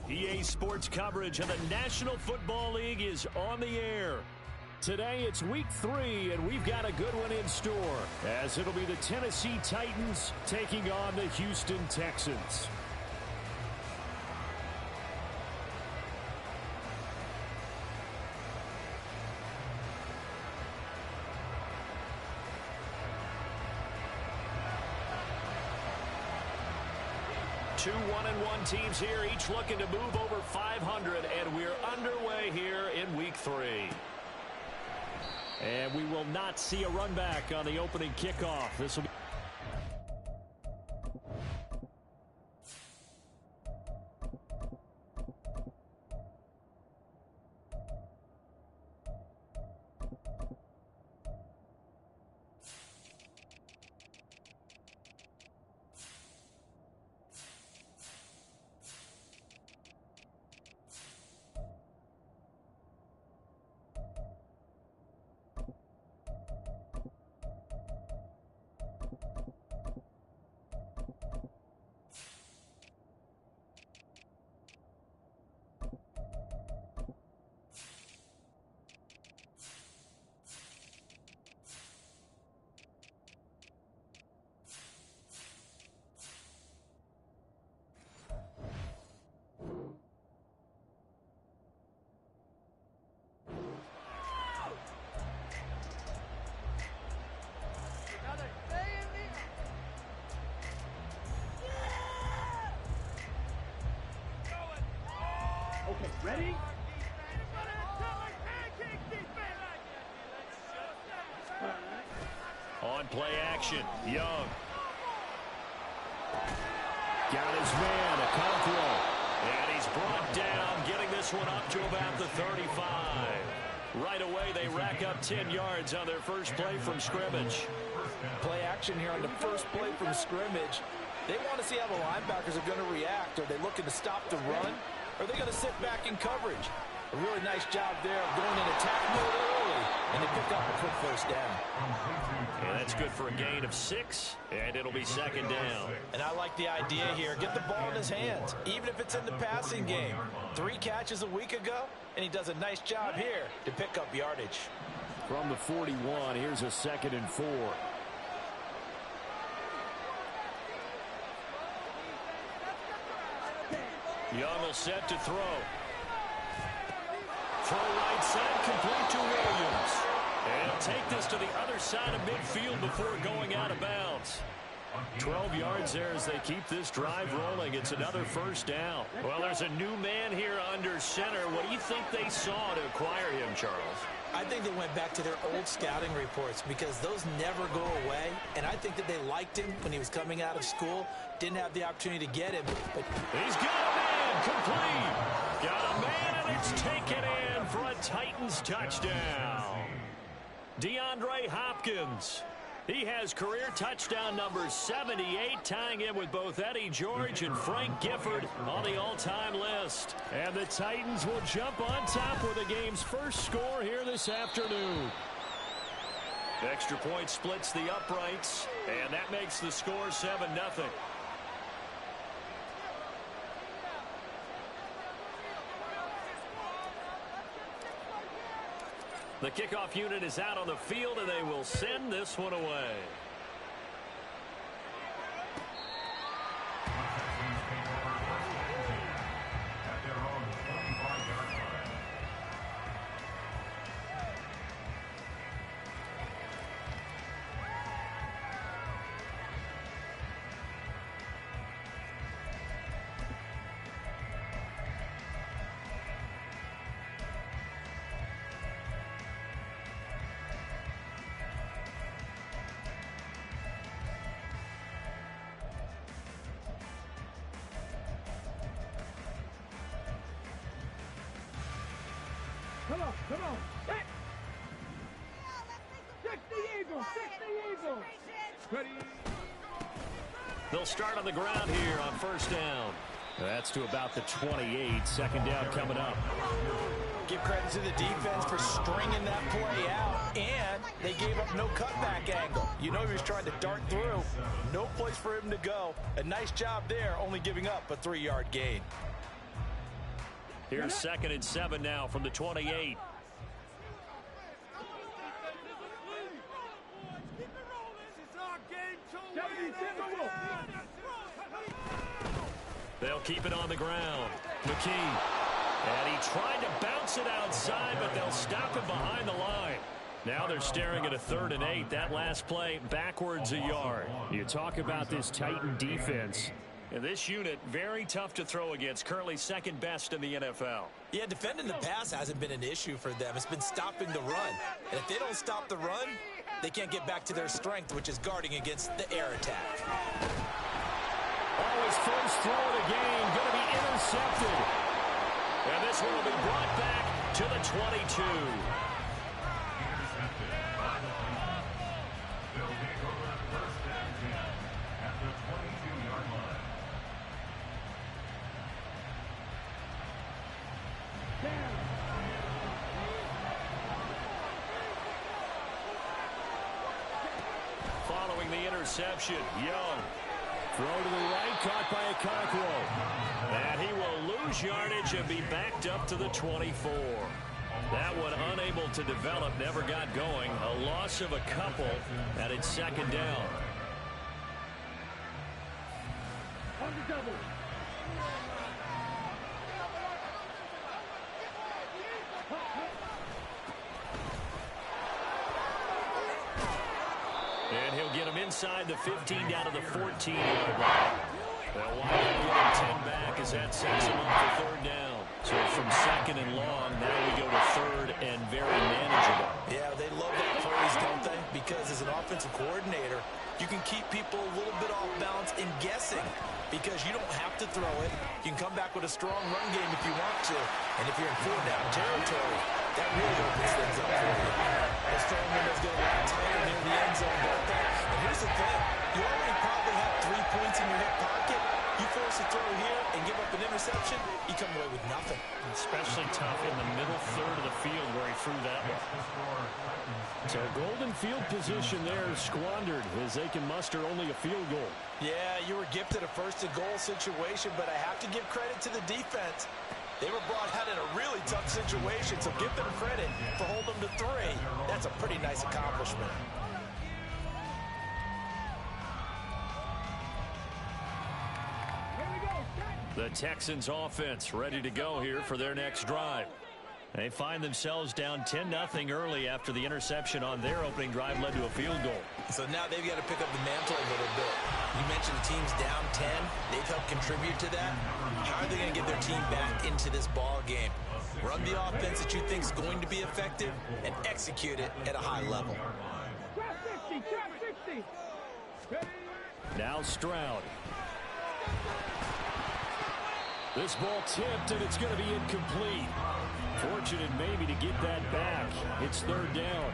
EA Sports coverage of the National Football League is on the air. Today it's week 3, and we've got a good one in store, as it'll be the Tennessee Titans taking on the Houston Texans. Two 1-1 teams here, each looking to move over 500, and we're underway here in week 3. And we will not see a run back on the opening kickoff. This will be ready? on play action. Young. Got his man, a Conqueror. And he's brought down, getting this one up to about the 35. Right away, they rack up 10 yards on their first play from scrimmage. Play action here on the first play from scrimmage. They want to see how the linebackers are going to react. Are they looking to stop the run? Or are they going to sit back in coverage? A really nice job there of going in attack mode early, and they pick up a quick first down. And that's good for a gain of 6, and it'll be second down. And I like the idea here. Get the ball in his hands, even if it's in the passing game. 3 catches a week ago, and he does a nice job here to pick up yardage. From the 41, here's a 2nd and 4. Young will set to throw. Throw right side, complete to Williams. And he'll take this to the other side of midfield before going out of bounds. 12 yards there as they keep this drive rolling. It's another first down. Well, there's a new man here under center. What do you think they saw to acquire him, Charles? I think they went back to their old scouting reports because those never go away. And I think that they liked him when he was coming out of school. Didn't have the opportunity to get him. But he's got a man, complete. Got a man, and it's taken in for a Titans touchdown. DeAndre Hopkins. He has career touchdown number 78, tying him with both Eddie George and Frank Gifford on the all-time list. And the Titans will jump on top with the game's first score here this afternoon. Extra point splits the uprights, and that makes the score 7-0. The kickoff unit is out on the field, and they will send this one away. Come on. Stick the Eagle. Ready. They'll start on the ground here on first down. That's to about the 28. Second down coming up. Give credit to the defense for stringing that play out, and they gave up no cutback angle. You know he was trying to dart through. No place for him to go. A nice job there, only giving up a 3-yard gain. Here's 2nd and 7 now from the 28. They'll keep it on the ground. McKee. And he tried to bounce it outside, but they'll stop him behind the line. Now they're staring at a 3rd and 8. That last play backwards a yard. You talk about this Titan defense. And this unit, very tough to throw against. Currently 2nd best in the NFL. Yeah, defending the pass hasn't been an issue for them. It's been stopping the run. And if they don't stop the run, they can't get back to their strength, which is guarding against the air attack. Oh, his first throw of the game going to be intercepted. And this one will be brought back to the 22. Following the interception, Young. Throw to the right, caught by Okonkwo. And he will lose yardage and be backed up to the 24. That one unable to develop, never got going. A loss of a couple, and it's 2nd down. And he'll get him inside the 15 down to the 14-yard line. They'll wind up getting 10 back as that sets him up for 3rd down. So from 2nd and long, now we go to 3rd and very manageable. Yeah, they love that phrase, don't they? Because as an offensive coordinator, you can keep people a little bit off balance and guessing because you don't have to throw it. You can come back with a strong run game if you want to. And if you're in 4th-down territory, that really opens things up for you. The strong window's going to get tighter near the end zone, don't they? And here's the thing. You already probably have 3 points in your hip pocket. You force a throw here and give up an interception, you come away with nothing. Especially tough in the middle 3rd of the field where he threw that one. So golden field position there squandered as they can muster only a field goal. Yeah, you were gifted a 1st-and-goal situation, but I have to give credit to the defense. They were brought out in a really tough situation, so give them credit for holding them to 3. That's a pretty nice accomplishment. The Texans offense ready to go here for their next drive. They find themselves down 10-0 early after the interception on their opening drive led to a field goal. So now they've got to pick up the mantle a little bit. You mentioned the team's down 10. They've helped contribute to that. How are they going to get their team back into this ball game? Run the offense that you think is going to be effective and execute it at a high level. Now Stroud. This ball tipped, and it's going to be incomplete. Fortunate maybe to get that back. It's 3rd down.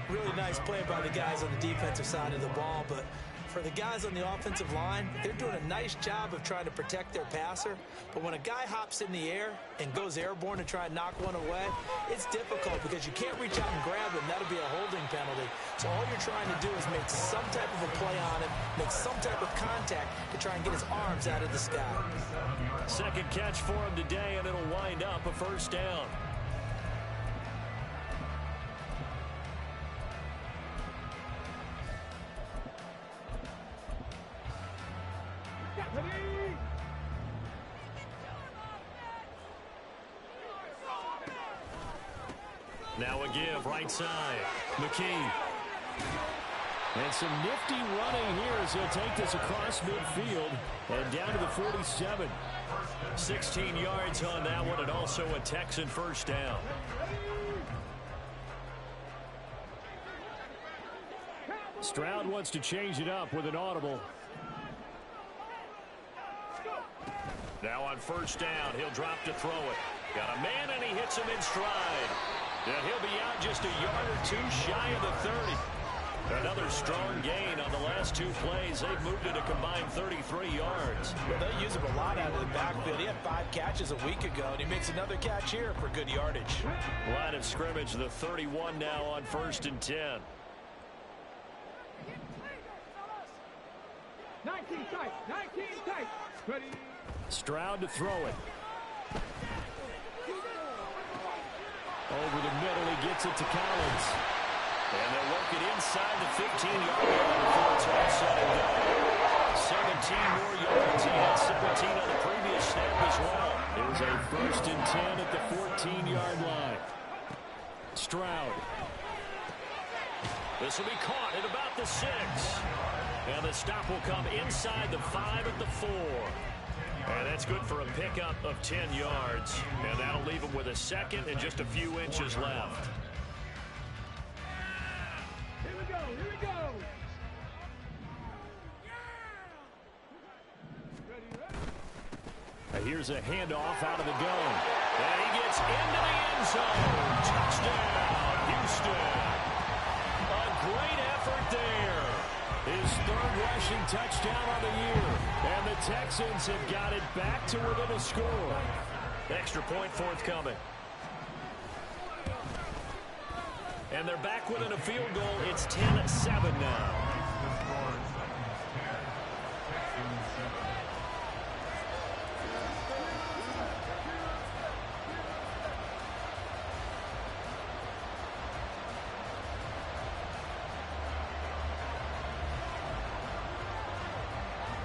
Really nice play by the guys on the defensive side of the ball, but for the guys on the offensive line, they're doing a nice job of trying to protect their passer. But when a guy hops in the air and goes airborne to try and knock one away, it's difficult because you can't reach out and grab him. That'll be a holding penalty. So all you're trying to do is make some type of a play on him, make some type of contact to try and get his arms out of the sky. 2nd catch for him today, and it'll wind up a 1st down. Now a give, right side. McKee. And some nifty running here as he'll take this across midfield and down to the 47. 16 yards on that one, and also a Texan 1st down. Stroud wants to change it up with an audible. Now on 1st down, he'll drop to throw it. Got a man, and he hits him in stride. And he'll be out just a yard or 2 shy of the 30. Another strong gain on the last 2 plays. They've moved it a combined 33 yards. Well, they use him a lot out of the backfield. He had 5 catches a week ago, and he makes another catch here for good yardage. Line of scrimmage, the 31 now on 1st and 10. 19 tight, 19 tight. Ready. Stroud to throw it. gets it to Collins. And they'll work it inside the 15-yard line before it's all said and done. 17 more yards. He had 17 on the previous snap as well. It was a 1st and 10 at the 14-yard line. Stroud. This will be caught at about the 6. And the stop will come inside the 5 at the 4. And that's good for a pickup of 10 yards. And that'll leave him with a second and just a few inches left. Here we go, here we go. Here's a handoff out of the gun. And he gets into the end zone. Touchdown, Houston. A great effort there. His 3rd rushing touchdown on the year. And the Texans have got it back to within a score. Extra point forthcoming. And they're back within a field goal. It's 10-7 now.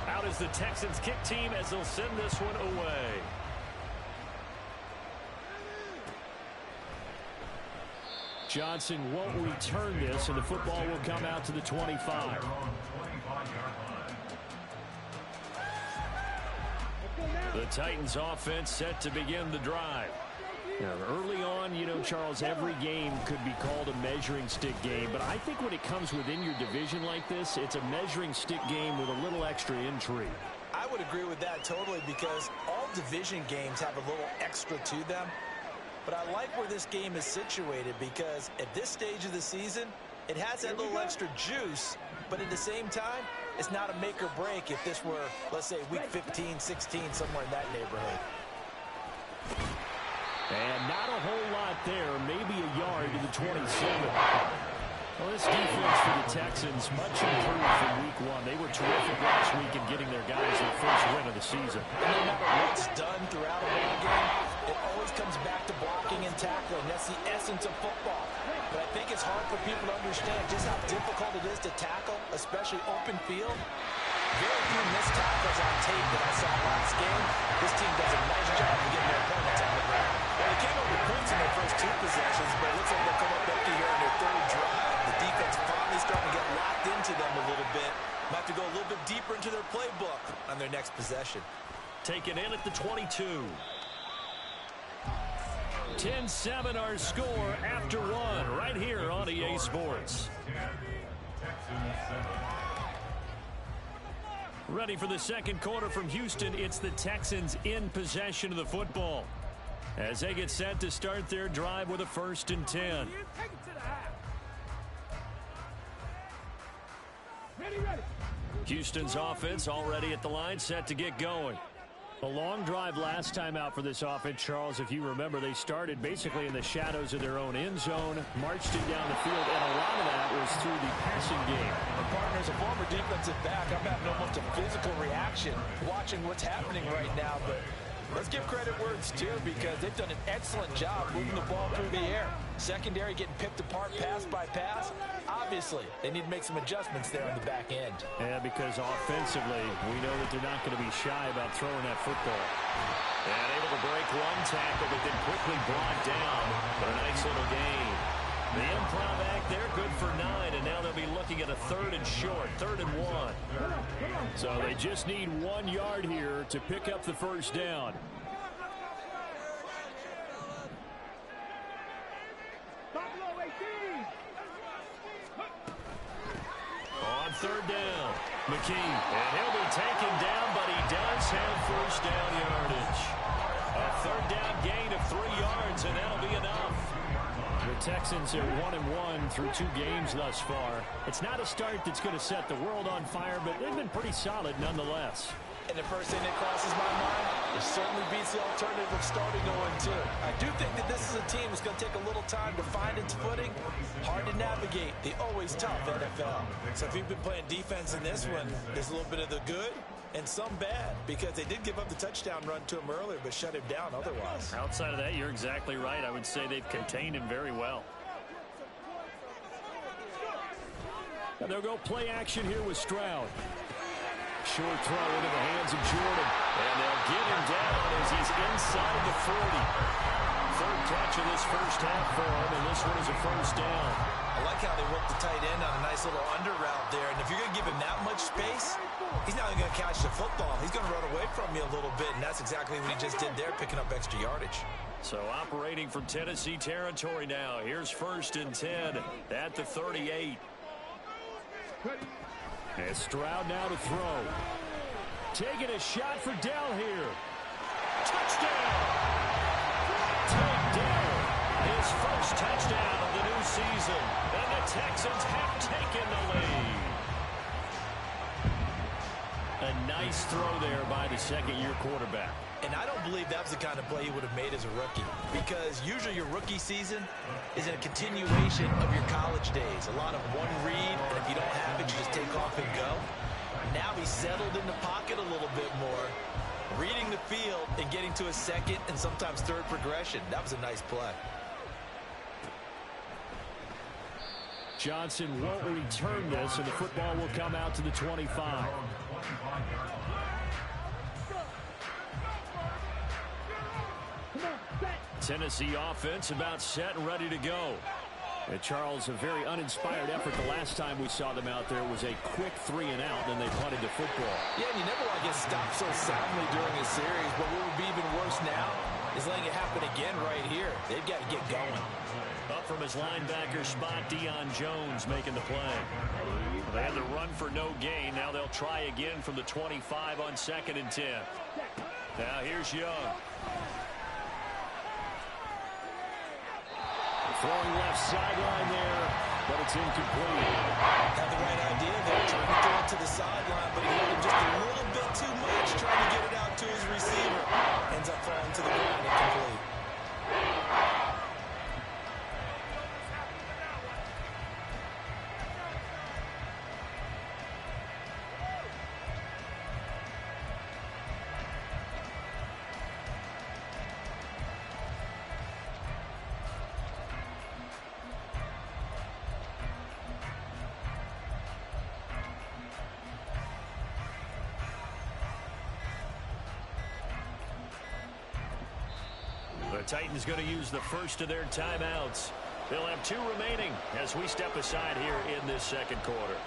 Out is the Texans kick team as they'll send this one away. Johnson won't return this, and the football will come out to the 25. The Titans offense set to begin the drive. Now, early on, you know, Charles, every game could be called a measuring stick game, but I think when it comes within your division like this, it's a measuring stick game with a little extra intrigue. I would agree with that totally, because all division games have a little extra to them. But I like where this game is situated, because at this stage of the season, it has that little extra juice, but at the same time, it's not a make or break if this were, let's say, week 15, 16, somewhere in that neighborhood. And not a whole lot there, maybe a yard to the 27. Well, this defense for the Texans, much improved from week 1. They were terrific last week in getting their guys their first win of the season. And no matter what's done throughout a ball game, it always comes back to blocking and tackling. That's the essence of football. But I think it's hard for people to understand just how difficult it is to tackle, especially open field. Very few missed tackles on tape that I saw last game. This team does a nice job of getting their opponents on the ground. Well, they came up with points in their first 2 possessions, but it looks like they'll come up empty here in their 3rd drive. The defense finally starting to get locked into them a little bit. Might have to go a little bit deeper into their playbook on their next possession. Taken in at the 22. 10-7 our score after 1 right here on EA Sports. Ready for the second quarter from Houston. It's the Texans in possession of the football as they get set to start their drive with a 1st and 10. Houston's offense already at the line, set to get going. A long drive last time out for this offense, Charles. If you remember, they started basically in the shadows of their own end zone, marched it down the field, and a lot of that was through the passing game. And partner, as a former defensive back, I'm having almost a physical reaction watching what's happening right now. But let's give credit where it's due, because they've done an excellent job moving the ball through the air. Secondary getting picked apart pass by pass. Obviously, they need to make some adjustments there on the back end. Yeah, because offensively, we know that they're not going to be shy about throwing that football. And able to break one tackle, but then quickly brought down. But a nice little gain. The improv act there, good for 9, and now they'll be looking at a 3rd and short, 3rd and 1. So they just need 1 yard here to pick up the first down. On 3rd down, McKee. And he'll be taken down, but he does have first down yardage. A 3rd down gain of 3 yards, and that'll be enough. The Texans are 1-1 through 2 games thus far. It's not a start that's going to set the world on fire, but they've been pretty solid nonetheless. And the first thing that crosses my mind, it certainly beats the alternative of starting 0-2. I do think that this is a team that's going to take a little time to find its footing. Hard to navigate the always tough NFL. So if you've been playing defense in this one, there's a little bit of the good and some bad, because they did give up the touchdown run to him earlier, but shut him down otherwise. Outside of that, you're exactly right. I would say they've contained him very well. And they'll go play action here with Stroud. Short throw into the hands of Jordan. And they'll get him down as he's inside the 40. Third catch of this first half for him, and this one is a first down. I like how they work the tight end on a nice little under route there. And if you're going to give him that much space, he's not going to catch the football. He's going to run away from you a little bit, and that's exactly what he just did there, picking up extra yardage. So operating from Tennessee territory now. Here's 1st and 10 at the 38. And Stroud now to throw. Taking a shot for Dell here. Touchdown! Take Dell, his first touchdown of the new season. And the Texans have taken the lead. A nice throw there by the second-year quarterback. And I don't believe that was the kind of play he would have made as a rookie, because usually your rookie season is in a continuation of your college days. A lot of one read, and if you don't have it, you just take off and go. Now he's settled in the pocket a little bit more, reading the field and getting to a second and sometimes third progression. That was a nice play. Johnson won't return this, and the football will come out to the 25. Tennessee offense about set and ready to go. And Charles, a very uninspired effort the last time we saw them out there was a quick 3 and out, then they punted the football. Yeah, and you never want to get stopped so soundly during a series, but what would be even worse now is letting it happen again right here. They've got to get going. Up from his linebacker spot, Deion Jones making the play. They had the run for no gain. Now they'll try again from the 25 on 2nd and 10. Now here's Young. Throwing left sideline there, but it's incomplete. Had the right idea there, trying to throw it to the sideline, but he let him just a little bit too much, trying to get it out to his receiver. Ends up falling to the ground, incomplete. The Titans going to use the first of their timeouts. They'll have 2 remaining as we step aside here in this second quarter.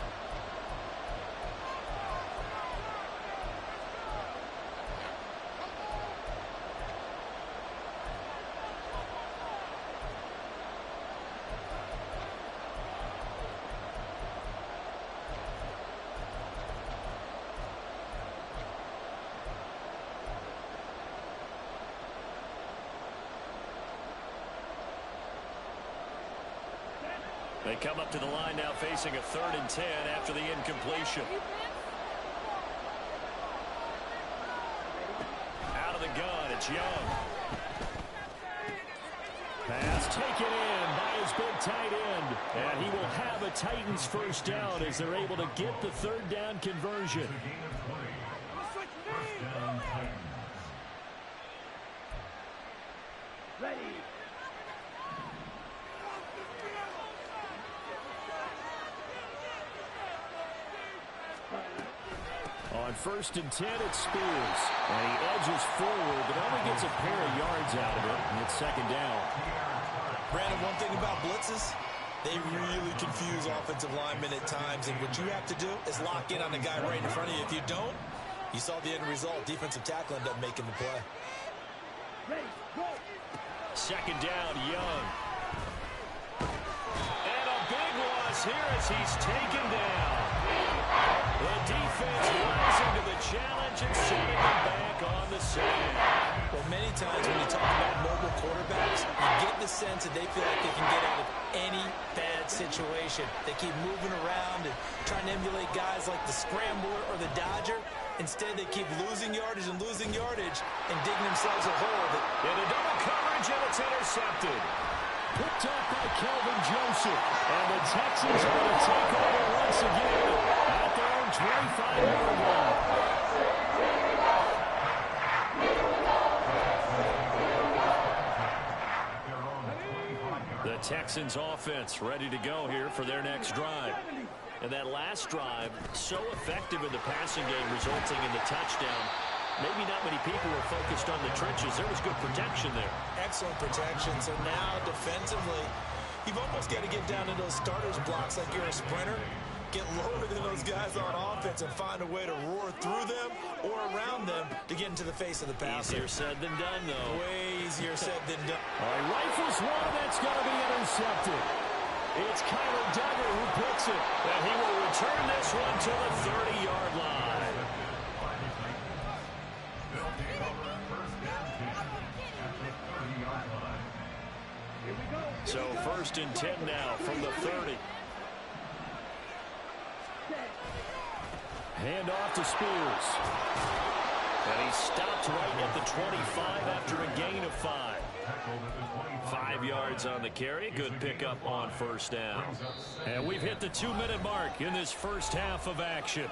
They come up to the line now facing a 3rd and 10 after the incompletion. Out of the gun, it's Young. Pass taken in by his big tight end. And he will have a Titans first down as they're able to get the 3rd down conversion. On 1st and 10, it's Spears. And he edges forward, but only gets a pair of yards out of it. And it's 2nd down. Brandon, one thing about blitzes, they really confuse offensive linemen at times. And what you have to do is lock in on the guy right in front of you. If you don't, you saw the end result. Defensive tackle ended up making the play. 2nd down, Young. And a big loss here as he's taken down. The defense rising to the challenge and setting him back on the sand. Well, many times when you talk about mobile quarterbacks, you get the sense that they feel like they can get out of any bad situation. They keep moving around and trying to emulate guys like the Scrambler or the Dodger. Instead, they keep losing yardage and digging themselves a hole. In a double coverage, and it's intercepted. Picked up by Kelvin Joseph. And the Texans are going to take over once again at their own 25-yard line. The Texans offense ready to go here for their next drive. And that last drive, so effective in the passing game, resulting in the touchdown. Maybe not many people were focused on the trenches. There was good protection there. Excellent protection. So now defensively, you've almost got to get down to those starters blocks like you're a sprinter. Get lower than those guys on offense and find a way to roar through them or around them to get into the face of the passer. Easier said than done, though. Way easier said than done. All right, rifles one, that's going to be intercepted. It's Kyler Duggar who picks it. And he will return this one to the 30-yard line. So 1st and 10 now from the 30. Hand off to Spears. And he stopped right at the 25 after a gain of 5. 5 yards on the carry. Good pickup on 1st down. And we've hit the 2-minute mark in this first half of action.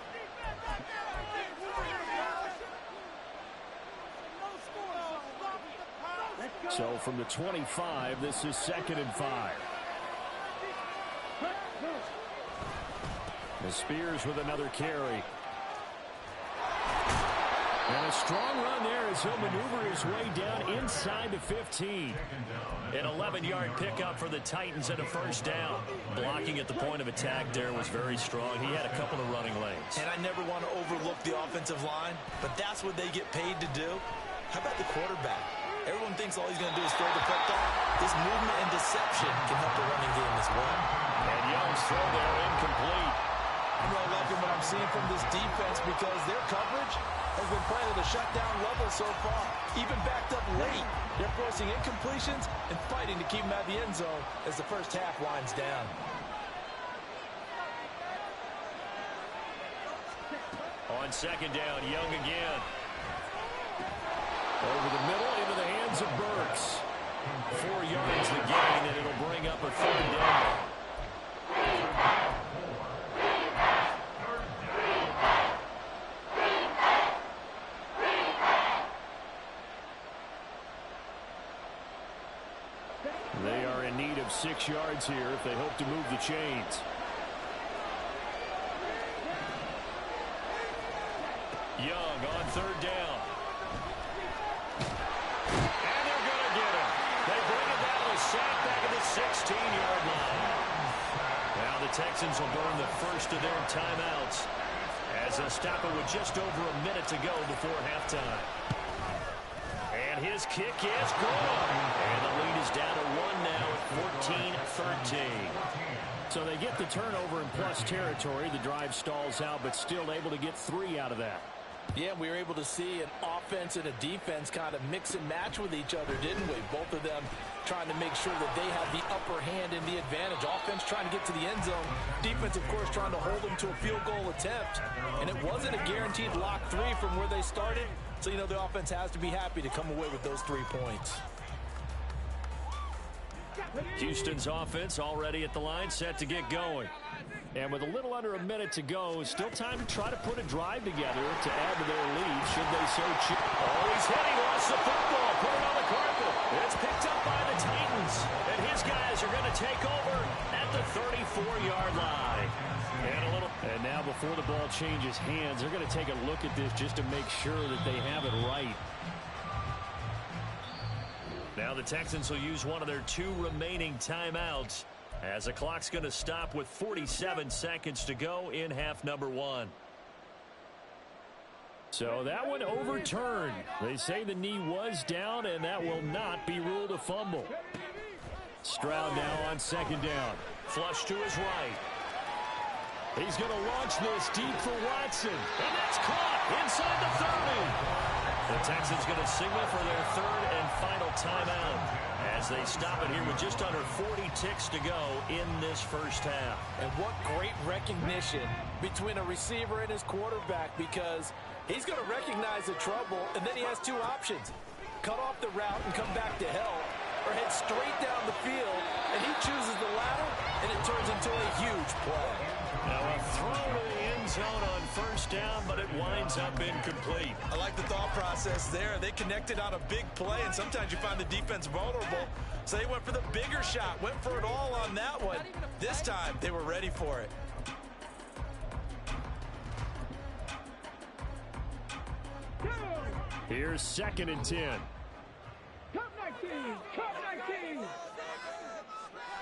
So from the 25, this is 2nd and 5. And Spears with another carry. And a strong run there as he'll maneuver his way down inside the 15. An 11-yard pickup for the Titans and a 1st down. Blocking at the point of attack there was very strong. He had a couple of running lanes. And I never want to overlook the offensive line, but that's what they get paid to do. How about the quarterback? Everyone thinks all he's going to do is throw the football. This movement and deception can help the running game as well. And Young's throw there incomplete. I'm really liking what I'm seeing from this defense because their coverage has been playing at a shutdown level so far. Even backed up late, they're forcing incompletions and fighting to keep them out of the end zone as the first half winds down. On 2nd down, Young again. Over the middle into the hands of Burks. 4 yards the gain, and it'll bring up a 3rd down. They are in need of 6 yards here if they hope to move the chains. Young on 3rd down. And they're going to get him. They bring it down to a sack back at the 16-yard line. Now the Texans will burn the first of their timeouts as they'll stop it with just over a minute to go before halftime. And his kick is good. And the lead is down to 1 now at 14-13. So they get the turnover in plus territory. The drive stalls out, but still able to get 3 out of that. Yeah, we were able to see an offense and a defense kind of mix and match with each other, didn't we? Both of them trying to make sure that they have the upper hand and the advantage. Offense trying to get to the end zone. Defense, of course, trying to hold them to a field goal attempt. And it wasn't a guaranteed lock 3 from where they started. So, you know, the offense has to be happy to come away with those 3 points. Houston's offense already at the line, set to get going. And with a little under a minute to go, still time to try to put a drive together to add to their lead, should they so choose. Oh, he's hit. He lost the football. Put it on the carpet. It's picked up by the Titans. And his guys are going to take over at the 34-yard line. And now before the ball changes hands, they're going to take a look at this just to make sure that they have it right. Now the Texans will use one of their 2 remaining timeouts as the clock's going to stop with 47 seconds to go in half number 1. So that one overturned. They say the knee was down, and that will not be ruled a fumble. Stroud now on 2nd down. Flush to his right. He's going to launch this deep for Watson. And that's caught inside the 30. The Texans going to signal for their 3rd and final timeout as they stop it here with just under 40 ticks to go in this first half. And what great recognition between a receiver and his quarterback, because he's going to recognize the trouble, and then he has 2 options. Cut off the route and come back to help, or head straight down the field, and he chooses the latter, and it turns into a huge play. Now a throw to the end zone on 1st down, but it winds up incomplete. I like the thought process there. They connected on a big play, and sometimes you find the defense vulnerable. So they went for the bigger shot, went for it all on that one. This time, they were ready for it. Here's 2nd and 10. Cup 19. Cup 19.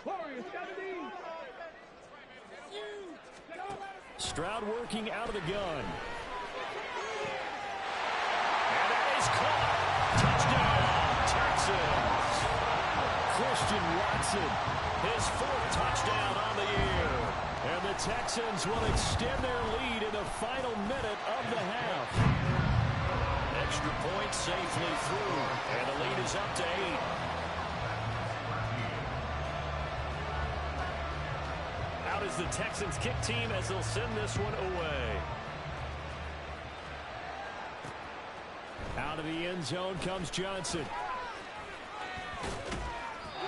Warriors 17. Stroud working out of the gun. And that is caught. Touchdown, Texans. Christian Watson, His 4th touchdown on the year. and the Texans will extend their lead in the final minute of the half. Extra point safely through, and the lead is up to 8. Out is the Texans kick team as they'll send this one away. Out of the end zone comes Johnson.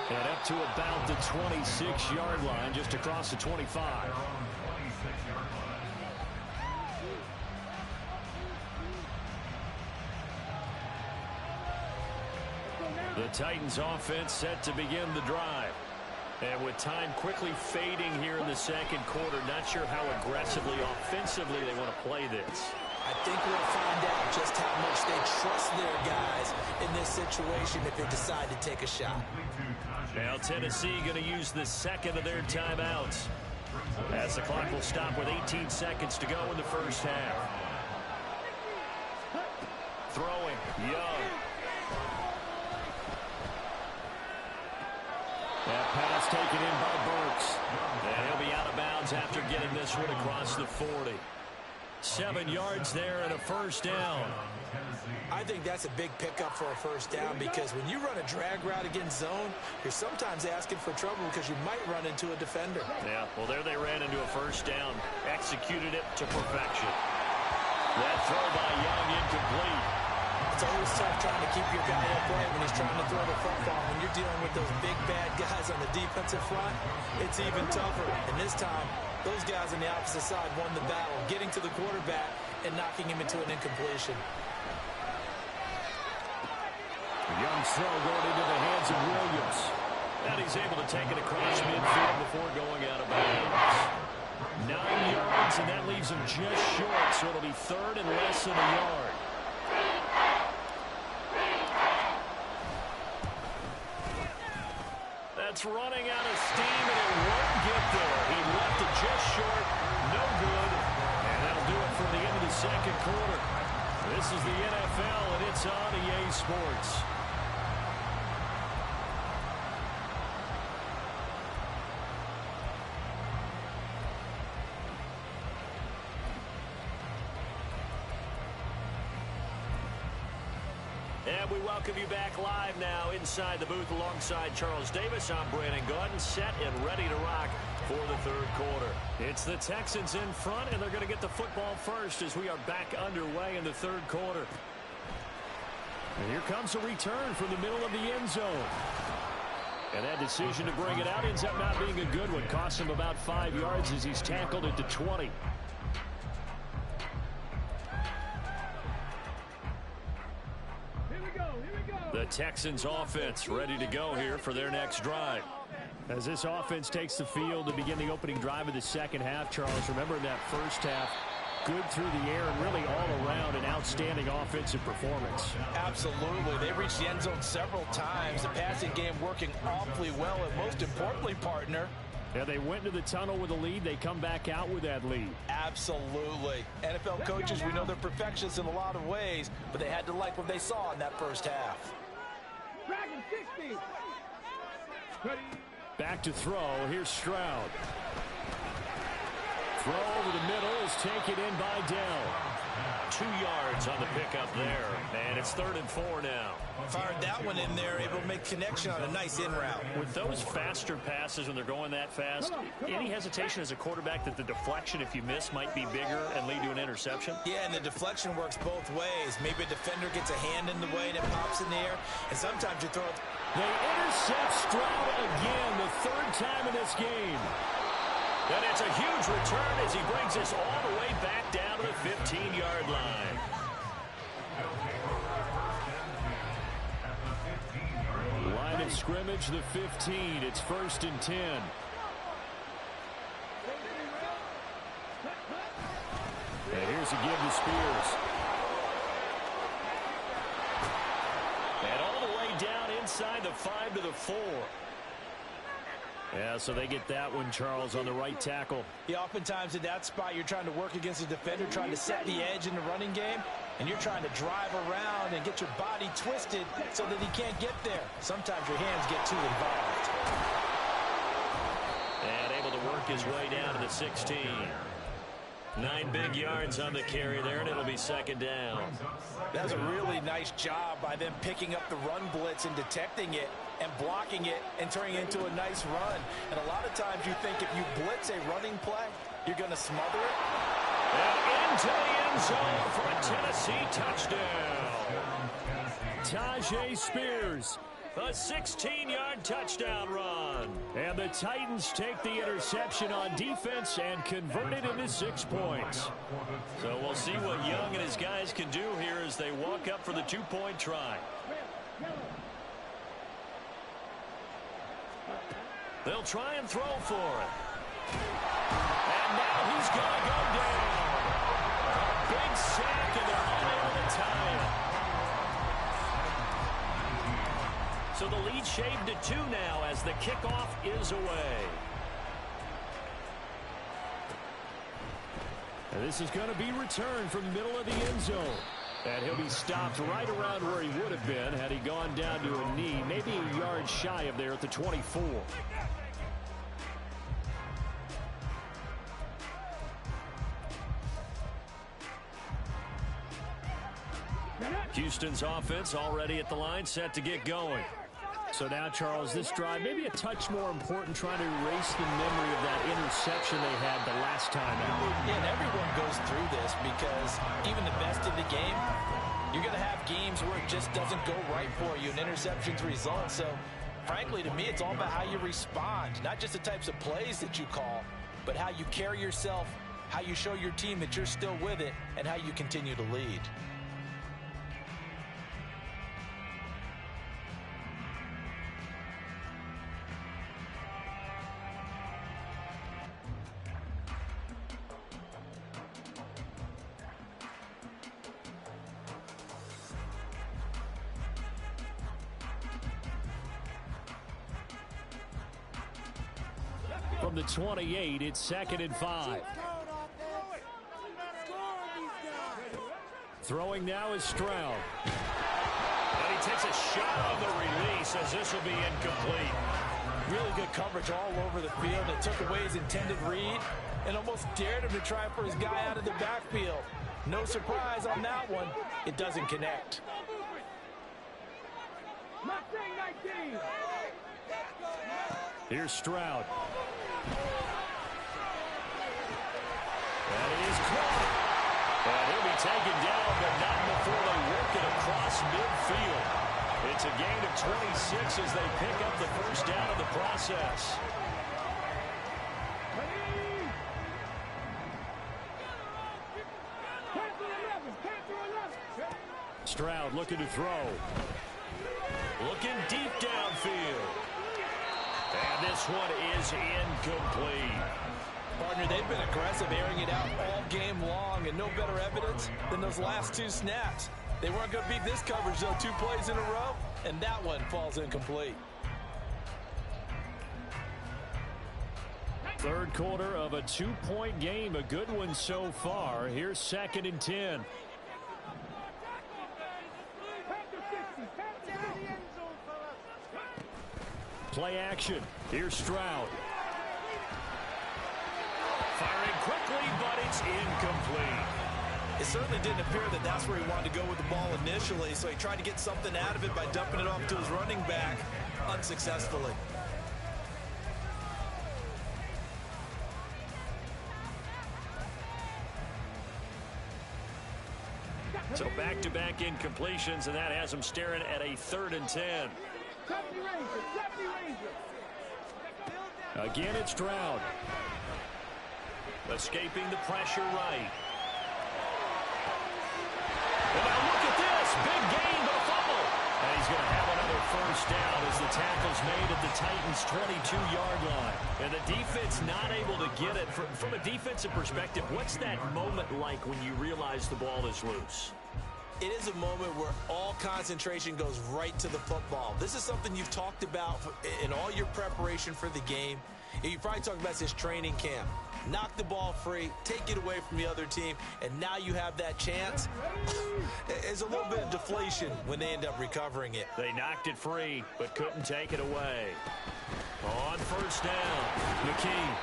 And up to about the 26-yard line, just across the 25. The Titans offense set to begin the drive. And with time quickly fading here in the second quarter, not sure how aggressively, offensively they want to play this. I think we'll find out just how much they trust their guys in this situation if they decide to take a shot. Now Tennessee going to use the 2nd of their timeouts, as the clock will stop with 18 seconds to go in the first half. Throwing, Young. That pass taken in by Burks. And he'll be out of bounds after getting this one across the 40. 7 yards there and a first down. I think that's a big pickup for a first down because when you run a drag route against zone, you're sometimes asking for trouble because you might run into a defender. Yeah, well, there they ran into a first down. Executed it to perfection. That throw by Young incomplete. It's always tough trying to keep your guy upright when he's trying to throw the football. When you're dealing with those big, bad guys on the defensive front, it's even tougher. And this time, those guys on the opposite side won the battle, getting to the quarterback and knocking him into an incompletion. Young's throw going into the hands of Williams. And he's able to take it across midfield before going out of bounds. 9 yards, and that leaves him just short, so it'll be 3rd and less than a yard. That's running out of steam, and it won't get there. He left it just short. No good. And that'll do it for the end of the second quarter. This is the NFL, and it's on EA Sports. And we welcome you back live now inside the booth alongside Charles Davis. I'm Brandon Gaudin, set and ready to rock for the third quarter. It's the Texans in front, and they're going to get the football first as we are back underway in the third quarter. And here comes a return from the middle of the end zone. And that decision to bring it out ends up not being a good one. Costs him about 5 yards as he's tackled at the 20. The Texans offense ready to go here for their next drive. As this offense takes the field to begin the opening drive of the second half, Charles, remember in that first half, good through the air and really all around an outstanding offensive performance. Absolutely. They reached the end zone several times. The passing game working awfully well, and most importantly, partner, yeah, they went into the tunnel with a lead. They come back out with that lead. absolutely. NFL coaches, we know they're perfectionists in a lot of ways, but they had to like what they saw in that first half. Dragon 60. Ready. Back to throw. Here's Stroud. Throw over the middle is taken in by Dell. 2 yards on the pickup there, and it's 3rd and 4 now. Fired that one in there, able to make connection on a nice in route. With those faster passes when they're going that fast, any hesitation as a quarterback that the deflection, if you miss, might be bigger and lead to an interception? Yeah, and the deflection works both ways. Maybe a defender gets a hand in the way and it pops in the air, and sometimes you throw it. They intercept Stroud again, the 3rd time in this game. And it's a huge return as he brings us all the way back down to the 15-yard line. Line of scrimmage, the 15. It's 1st and 10. And here's a give to Spears. inside the 5 to the 4. Yeah, so they get that one, Charles, on the right tackle. Yeah, oftentimes in that spot, you're trying to work against a defender, trying to set the edge in the running game, and you're trying to drive around and get your body twisted so that he can't get there. Sometimes your hands get too involved. And able to work his way down to the 16. 9 big yards on the carry there, and it'll be second down. That was a really nice job by them picking up the run blitz and detecting it and blocking it and turning it into a nice run. And a lot of times you think if you blitz a running play, you're going to smother it. And into the end zone for a Tennessee touchdown. Tajay Spears. A 16-yard touchdown run. And the Titans take the interception on defense and convert it into 6 points. So we'll see what Young and his guys can do here as they walk up for the 2-point try. They'll try and throw for it. And now he's going to go down. A big sack, and they're unable to tie it. So the lead shaved to 2 now as the kickoff is away. And this is going to be returned from the middle of the end zone. And he'll be stopped right around where he would have been had he gone down to a knee, maybe a yard shy of there at the 24. Houston's offense already at the line, set to get going. So now, Charles, this drive maybe a touch more important, trying to erase the memory of that interception they had the last time out. Yeah, and everyone goes through this because even the best in the game, you're going to have games where it just doesn't go right for you, and interceptions result. So, frankly, to me, it's all about how you respond, not just the types of plays that you call, but how you carry yourself, how you show your team that you're still with it, and how you continue to lead. From the 28, it's 2nd and 5. Throwing now is Stroud. And he takes a shot on the release as this will be incomplete. Really good coverage all over the field. It took away his intended read and almost dared him to try for his guy out of the backfield. No surprise on that one. It doesn't connect. Here's Stroud. And he is caught. And he'll be taken down, but not before they work it across midfield. It's a gain of 26 as they pick up the first down of the process. Stroud looking to throw. Looking deep downfield. And this one is incomplete. Partner, they've been aggressive, airing it out all game long, and no better evidence than those last 2 snaps. They weren't going to beat this coverage, though, 2 plays in a row, and that one falls incomplete. Third quarter of a 2-point game, a good one so far. Here's 2nd and 10. Play action. Here's Stroud. Firing quickly, but it's incomplete. It certainly didn't appear that that's where he wanted to go with the ball initially, so he tried to get something out of it by dumping it off to his running back unsuccessfully. So back-to-back incompletions, and that has him staring at a 3rd and 10. Again, it's Stroud. Escaping the pressure right. And now look at this. Big gain, but a fumble. And he's going to have another first down as the tackle's made at the Titans' 22-yard line. And the defense not able to get it. From a defensive perspective, what's that moment like when you realize the ball is loose? it is a moment where all concentration goes right to the football. This is something you've talked about in all your preparation for the game. And you probably talked about this training camp. Knock the ball free, take it away from the other team, and now you have that chance. There's a little bit of deflation when they end up recovering it. They knocked it free, but couldn't take it away. On first down, McKee.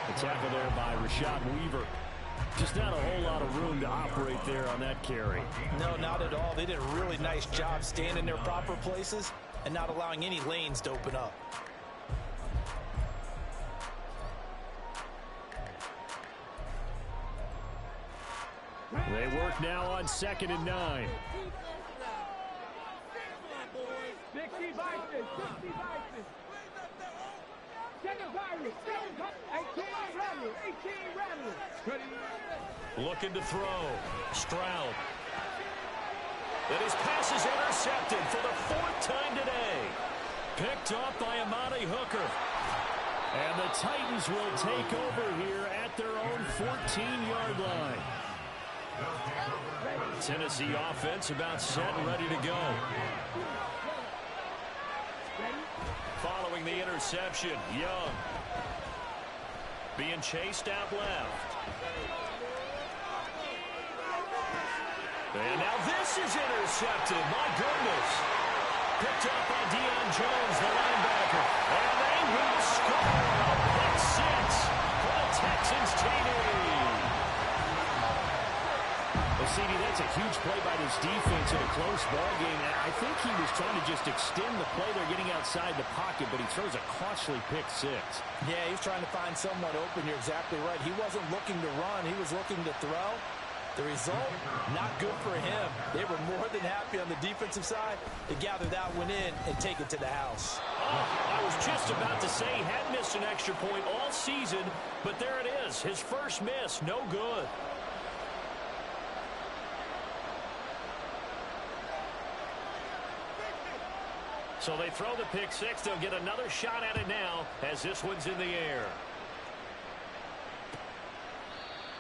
The tackle there by Rashad Weaver. Just not a whole lot of room to operate there on that carry. No, not at all. They did a really nice job staying in their proper places and not allowing any lanes to open up. They work now on 2nd and 9. 60 Vikings, 60 Vikings. 7 Pirates, 18 Rattlers, 18 Rattlers. Looking to throw. Stroud. And his pass is intercepted for the 4th time today. Picked off by Amani Hooker. And the Titans will take over here at their own 14-yard line. Tennessee offense about set and ready to go. Following the interception, Young. Being chased out left. And now this is intercepted. My goodness. Picked up by Deion Jones, the linebacker. And they will score. Pick 6 for the Texans TD. Well, CD, that's a huge play by this defense in a close ball game. I think he was trying to just extend the play. They're getting outside the pocket, but he throws a costly pick 6. Yeah, he's trying to find someone open. You're exactly right. He wasn't looking to run. He was looking to throw. The result, not good for him. They were more than happy on the defensive side to gather that one in and take it to the house. Oh, I was just about to say he had missed an extra point all season, but there it is. His first miss, no good. So they throw the pick 6. They'll get another shot at it now as this one's in the air.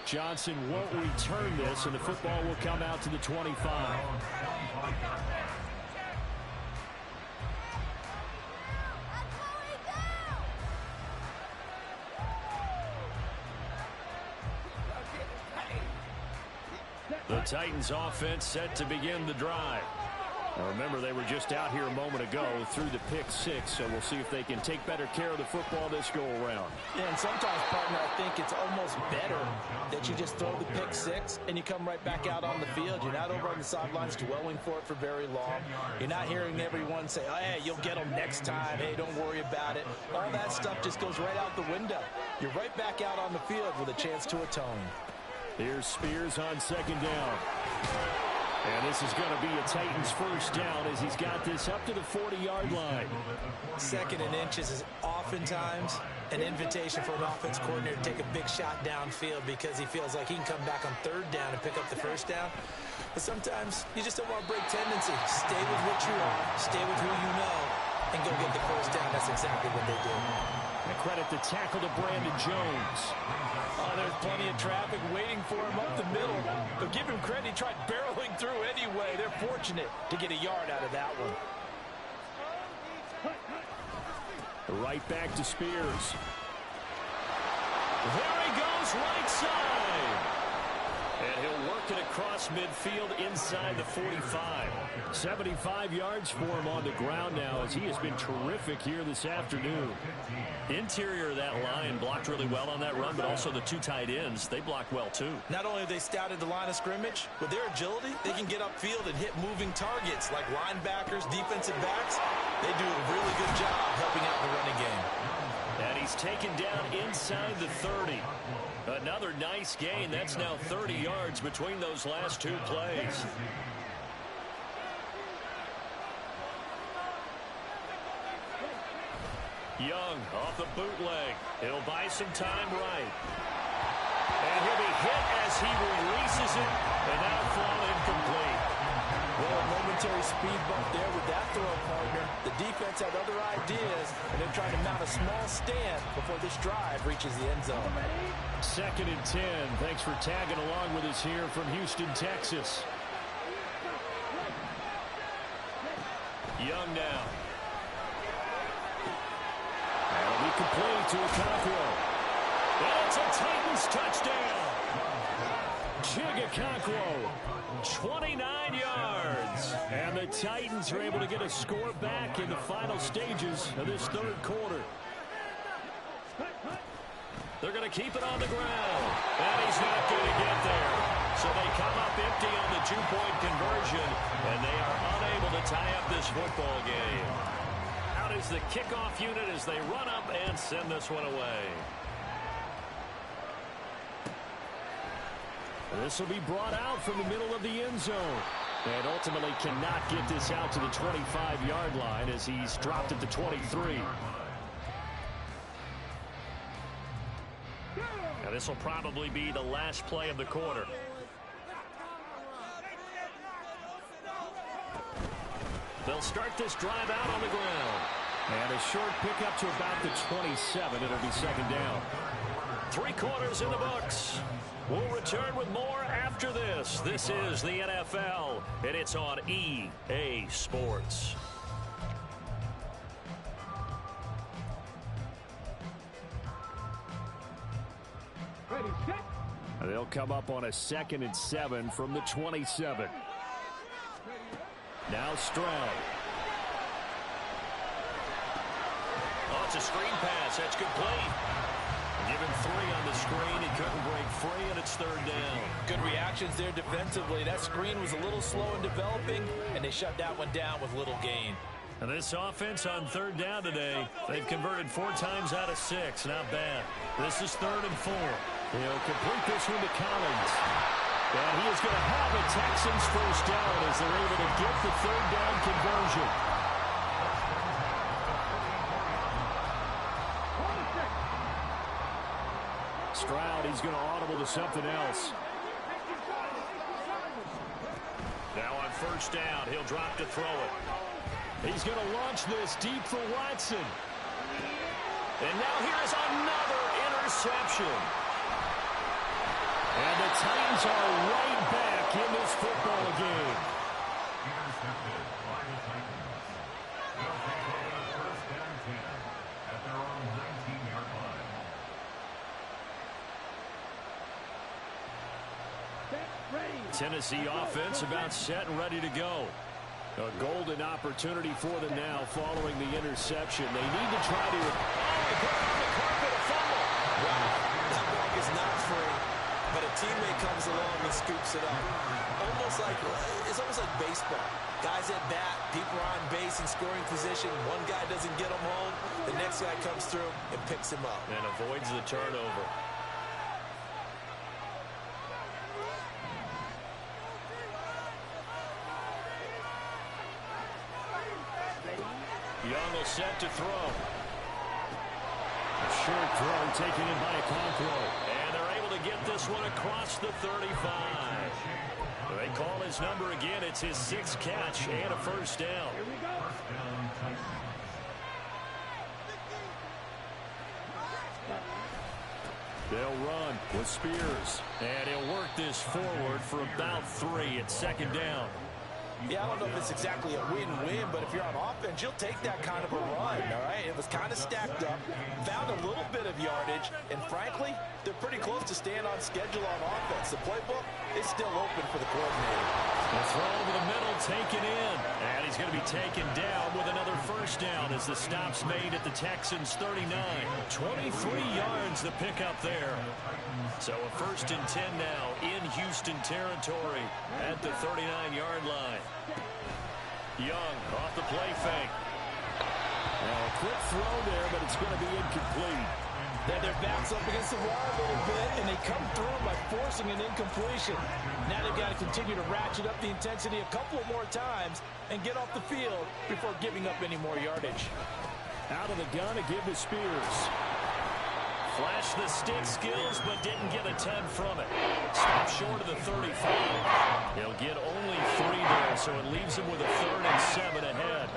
Johnson won't return this, and the football will come out to the 25. The Titans offense set to begin the drive. Now remember, they were just out here a moment ago through the pick 6, so we'll see if they can take better care of the football this go-around. Yeah, and sometimes, partner, I think it's almost better that you just throw the pick 6 and you come right back out on the field. You're not over on the sidelines dwelling for it for very long. You're not hearing everyone say, oh, hey, you'll get them next time. Hey, don't worry about it. All that stuff just goes right out the window. You're right back out on the field with a chance to atone. Here's Spears on 2nd down. And this is going to be a Titans first down as he's got this up to the 40-yard line. 2nd and inches is oftentimes an invitation for an offense coordinator to take a big shot downfield because he feels like he can come back on 3rd down and pick up the first down. But sometimes you just don't want to break tendency. Stay with what you are, stay with who you know, and go get the first down. That's exactly what they did. And credit the tackle to Brandon Jones. Oh, there's plenty of traffic waiting for him up the middle. But give him credit, he tried barreling through anyway. They're fortunate to get a yard out of that one. Right back to Spears. There he goes, right side. And he'll work it across midfield inside the 45. 75 yards for him on the ground now as he has been terrific here this afternoon. Interior of that line blocked really well on that run, but also the 2 tight ends, they blocked well too. Not only have they scouted the line of scrimmage, with their agility, they can get upfield and hit moving targets like linebackers, defensive backs. They do a really good job helping out the running game. And he's taken down inside the 30. Another nice gain. That's now 30 yards between those last 2 plays. Young off the bootleg. He'll buy some time right. And he'll be hit as he releases it. And that'll fall incomplete. Well, a momentary speed bump there with that throw, partner. The defense had other ideas, and they're trying to mount a small stand before this drive reaches the end zone. 2nd and 10. Thanks for tagging along with us here from Houston, Texas. Young now. That'll be complete to Okonkwo. And it's a Titans touchdown. Okonkwo, 29 yards. and the Titans are able to get a score back in the final stages of this third quarter. They're going to keep it on the ground. And he's not going to get there. So they come up empty on the two-point conversion, and they are unable to tie up this football game. Out is the kickoff unit as they run up and send this one away. This will be brought out from the middle of the end zone. And ultimately cannot get this out to the 25-yard line as he's dropped at the 23. Now this will probably be the last play of the quarter. They'll start this drive out on the ground. And a short pickup to about the 27. It'll be second down. 3 quarters in the books. We'll return with more after this. This is the NFL, and it's on EA Sports. Ready, set. They'll come up on a 2nd and 7 from the 27. Now Stroud. Oh, it's a screen pass. That's complete. Given 3 on the screen. He couldn't break free, and it's third down. Good reactions there defensively. That screen was a little slow in developing, and they shut that one down with little gain. And this offense on third down today, they've converted 4 times out of 6. Not bad. This is 3rd and 4. He'll complete this one to Collins. And he is going to have a Texans first down as they're able to get the 3rd down conversion. Stroud, he's going to audible to something else. Now on first down, he'll drop to throw it. He's going to launch this deep for Watson. And now here's another interception. And the Titans are right back in this football game. Intercepted by the Titans. They'll take over the first down 10 at their own 19-yard line. Set, ready. Tennessee offense about set and ready to go. A golden opportunity for them now following the interception. They need to try to... Oh, put on the carpet, a fumble. Wow, that ball is not free, but a teammate comes along and scoops it up. It's almost like baseball. Guys at bat, people are on base in scoring position. One guy doesn't get him home. The next guy comes through and picks him up. And avoids the turnover. Young will set to throw. A short throw taken in by Okonkwo. And they're able to get this one across the 35. They call his number again. It's his 6th catch and a first down. Here we go. They'll run with Spears. And he'll work this forward for about 3 at second down. Yeah, I don't know if it's exactly a win-win, but if you're on offense, you'll take that kind of a run, all right? It was kind of stacked up, found a little bit of yardage, and frankly, they're pretty close to staying on schedule on offense. The playbook is still open for the coordinator. The throw over the middle, taken in. And he's going to be taken down with another first down as the stop's made at the Texans' 39. 23 yards the pickup there. So a 1st and 10 now in Houston territory at the 39-yard line. Young off the play fake. Now a quick throw there, but it's going to be incomplete. Then their backs up against the wall a little bit, and they come through by forcing an incompletion. Now they've got to continue to ratchet up the intensity a couple of more times and get off the field before giving up any more yardage. Out of the gun to give to Spears. Flashed the stick skills, but didn't get a ton from it. Stopped short of the 35. He'll get only 3 there, so it leaves him with a 3rd and 7 ahead.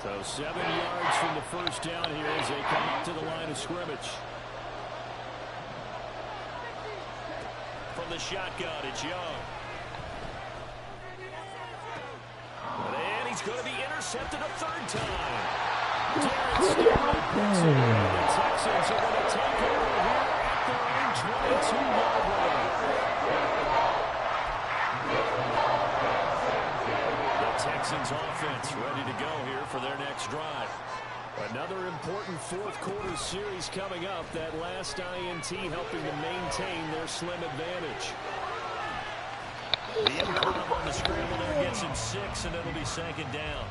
So 7 yards from the first down here as they come up to the line of scrimmage. From the shotgun, it's Young. And he's It's going to be intercepted a third time. Darren Stanley puts it in. The Texans are going to take over here at their own 22-yard line. The Texans offense ready to go here for their next drive. Another important fourth-quarter series coming up. That last INT helping to maintain their slim advantage. The improv on the scramble there gets him 6, and it'll be second down.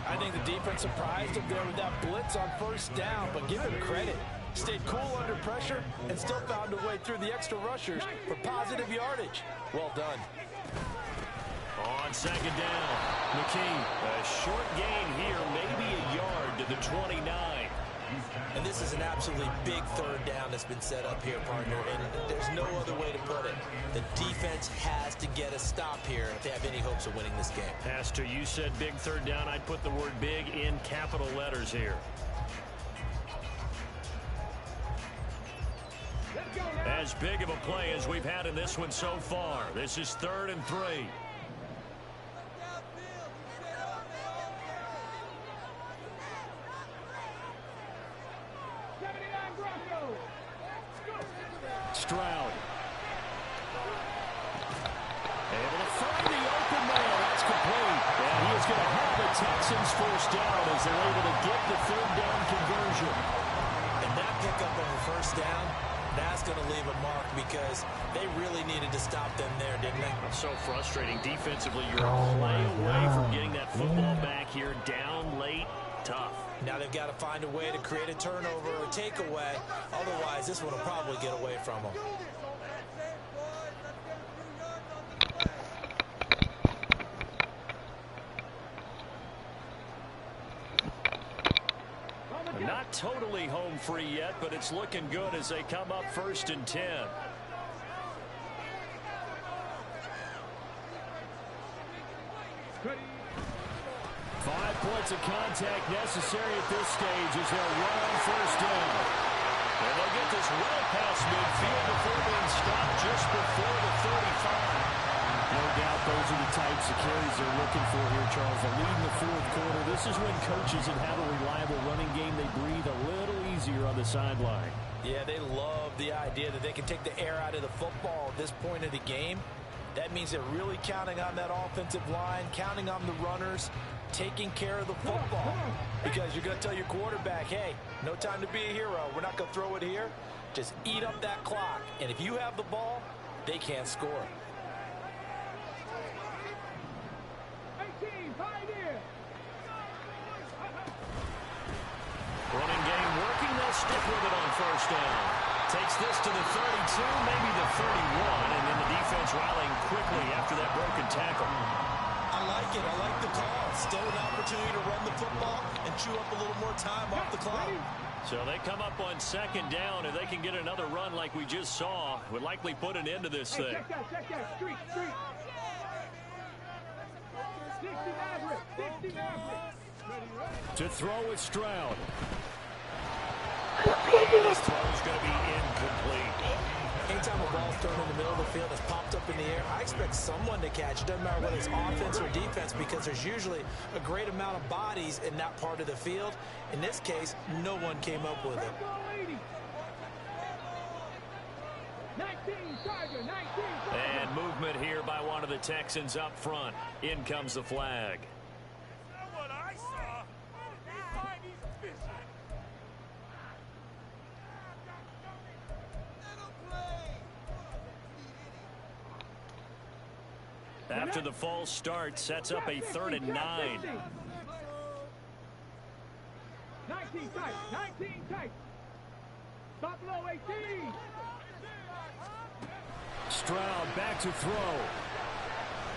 I think the defense surprised him there with that blitz on first down, but give him credit. Stayed cool under pressure and still found a way through the extra rushers for positive yardage. Well done. On second down, McKee, a short gain here, maybe a yard to the 29. And this is an absolutely big third down that's been set up here, partner, and there's no other way to put it. The defense has to get a stop here if they have any hopes of winning this game. Pastor, you said big third down. I'd put the word big in capital letters here. As big of a play as we've had in this one so far. This is 3rd and 3. Stroud. Able to find the open man. That's complete. And he is going to have the Texans first down as they're able to get the third down conversion. And that pickup on the first down, that's going to leave a mark because they really needed to stop them there, didn't they? So frustrating. Defensively, you're a play away from getting that football back here. Down late. Tough. Now they've got to find a way to create a turnover or takeaway. Otherwise, this one will probably get away from them. Not totally home free yet, but it's looking good as they come up 1st and 10. 5 points of contact necessary at this stage as they'll run on first down. And they'll get this well past midfield before being stopped just before the 35. No doubt those are the types of carries they're looking for here, Charles. The lead in the fourth quarter. This is when coaches that have a reliable running game, they breathe a little easier on the sideline. Yeah, they love the idea that they can take the air out of the football at this point of the game. That means they're really counting on that offensive line, counting on the runners, taking care of the football. Because you're going to tell your quarterback, hey, no time to be a hero. We're not going to throw it here. Just eat up that clock. And if you have the ball, they can't score. Running game working. They'll stick with it on first down. Takes this to the 32, maybe the 31, and then the defense rallying quickly after that broken tackle. I like it. I like the call. Still an opportunity to run the football and chew up a little more time off the clock. So they come up on second down. If they can get another run like we just saw, would likely put an end to this thing. Check that. Street. 60 Maverick. To throw with Stroud. This throw's going to be incomplete. Anytime a ball's thrown in the middle of the field, it's popped up in the air, I expect someone to catch. It doesn't matter whether it's offense or defense because there's usually a great amount of bodies in that part of the field. In this case, no one came up with it. 19, Tiger, 19. And movement here by one of the Texans up front. In comes the flag. After the false start, sets up a 3rd and 9. 19 tight. Stop below 18. Stroud back to throw.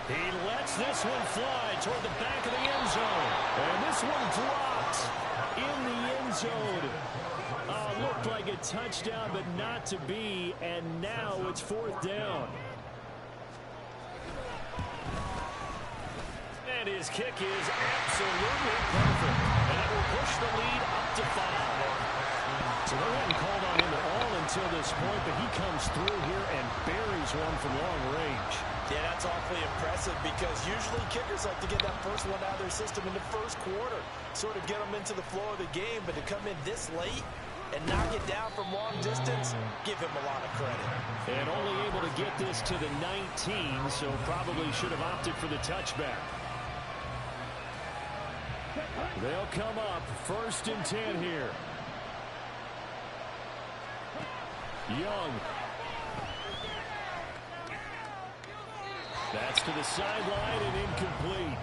He lets this one fly toward the back of the end zone. And this one dropped in the end zone. Looked like a touchdown, but not to be. And now it's 4th down. And his kick is absolutely perfect. And it will push the lead up to 5. So they hadn't called on him at all until this point, but he comes through here and buries one from long range. Yeah, that's awfully impressive because usually kickers like to get that first one out of their system in the first quarter, sort of get them into the flow of the game, but to come in this late and knock it down from long distance, give him a lot of credit. And only able to get this to the 19, so probably should have opted for the touchback. They'll come up 1st and 10 here. Young. That's to the sideline and incomplete.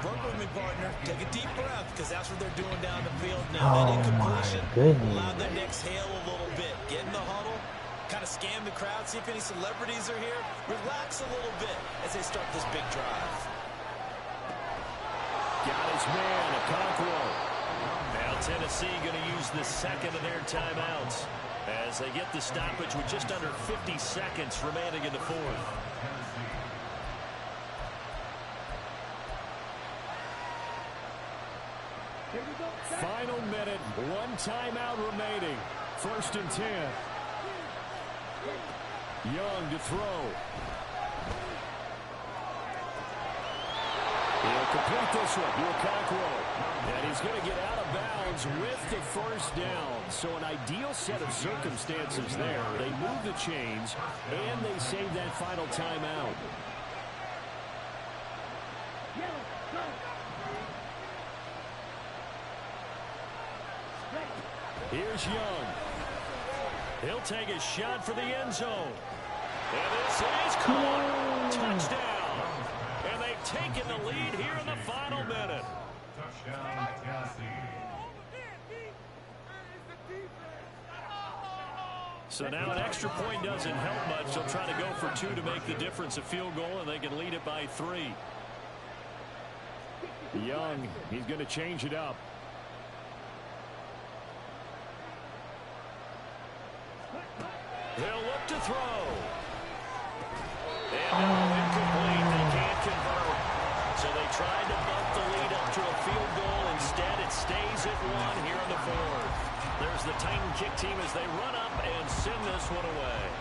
Work with me, partner. Take a deep breath, because that's what they're doing down the field now. That incompletion allowed them to exhale a little bit. Get in the huddle, kind of scan the crowd, see if any celebrities are here. Relax a little bit as they start this big drive. Got his man, Okonkwo. Now Tennessee going to use the second of their timeouts as they get the stoppage with just under 50 seconds remaining in the fourth. Final minute, 1 timeout remaining. 1st and 10. Young to throw. He'll complete this one to Okonkwo. And he's going to get out of bounds with the first down. So an ideal set of circumstances there. They move the chains, and they save that final timeout. Here's Young. He'll take a shot for the end zone. And this is caught. Touchdown. And they've taken the lead here in the final minute. Touchdown, Tennessee. So now an extra point doesn't help much. They'll try to go for 2 to make the difference a field goal, and they can lead it by 3. Young, he's going to change it up. They'll look to throw. And now incomplete. They can't convert. So they tried to bump the lead up to a field goal. Instead, it stays at 1 here in the fourth. There's the Titan kick team as they run up and send this one away.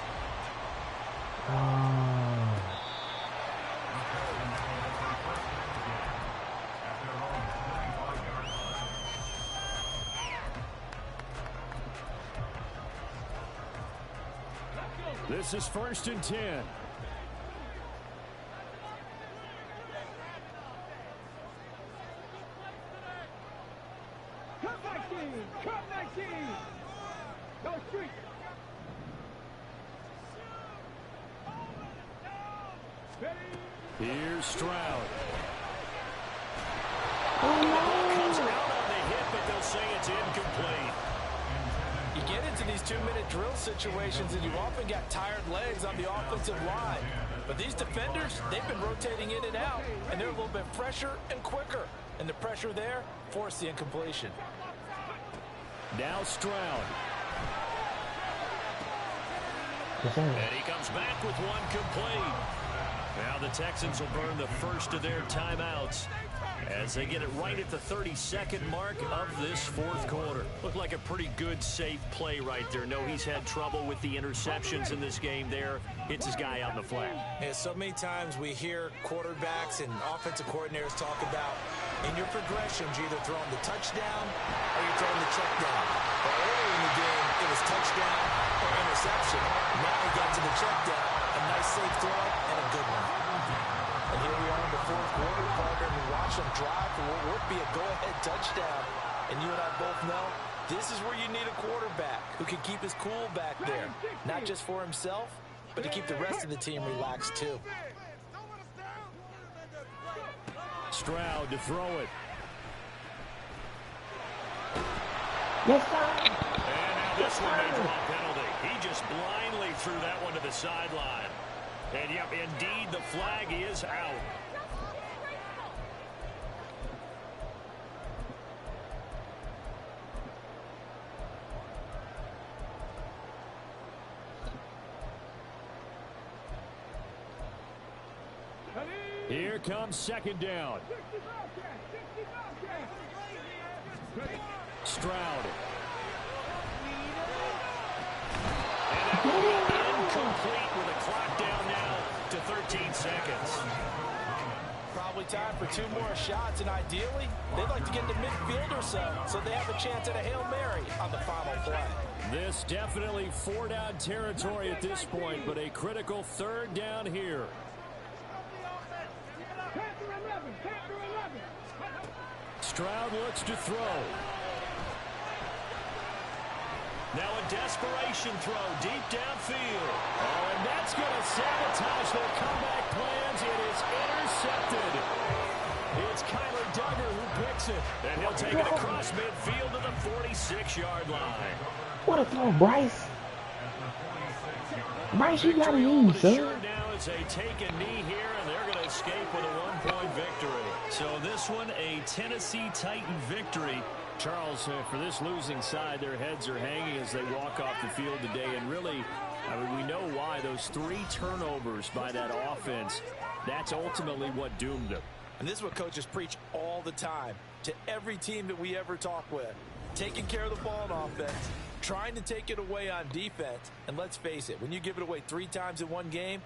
This is 1st and 10. Cut 19! Cut 19! Go street! Here's Stroud. Comes out on the hit, but they'll say it's incomplete. You get into these 2-minute drill situations and you've often got tired legs on the offensive line. But these defenders, they've been rotating in and out, and they're a little bit fresher and quicker. And the pressure there forced the incompletion. Now Stroud. And he comes back with 1 complete. Now the Texans will burn the first of their timeouts as they get it right at the 32nd mark of this fourth quarter. Looked like a pretty good, safe play right there. No, he's had trouble with the interceptions in this game there. Hits his guy out in the flat. Yeah, so many times we hear quarterbacks and offensive coordinators talk about in your progressions, you're either throwing the touchdown or you're throwing the check down. But earlier in the game, it was touchdown or interception. Now he got to the check down. A nice safe throw and a good one. And here we are in the fourth quarter, partner, and we watch them drive for what would be a go-ahead touchdown. And you and I both know this is where you need a quarterback who can keep his cool back there. Not just for himself, but to keep the rest of the team relaxed too. Stroud to throw it. Yes, sir. And now this one may draw a penalty. He just blindly threw that one to the sideline. And, yep, indeed, the flag is out. Here comes 2nd down. Stroud. And incomplete with a clock down now to 13 14 seconds. Probably time for 2 more shots, and ideally, they'd like to get to midfield or so they have a chance at a Hail Mary on the final play. This definitely 4-down territory at this point, but a critical 3rd down here. Stroud looks to throw. Now a desperation throw deep downfield. Oh, and that's going to sabotage their comeback plans. It is intercepted. It's Kyler Duggar who picks it. And he'll take it across midfield to the 46-yard line. What a throw, Bryce. Bryce, you got a knee, son. Now it's a taken knee here, and they're going to escape with a 1-point victory. So this one, a Tennessee Titan victory. Charles, for this losing side, their heads are hanging as they walk off the field today. And really, I mean, we know why. Those 3 turnovers by that offense, that's ultimately what doomed them. And this is what coaches preach all the time to every team that we ever talk with. Taking care of the ball on offense, trying to take it away on defense. And let's face it, when you give it away 3 times in one game,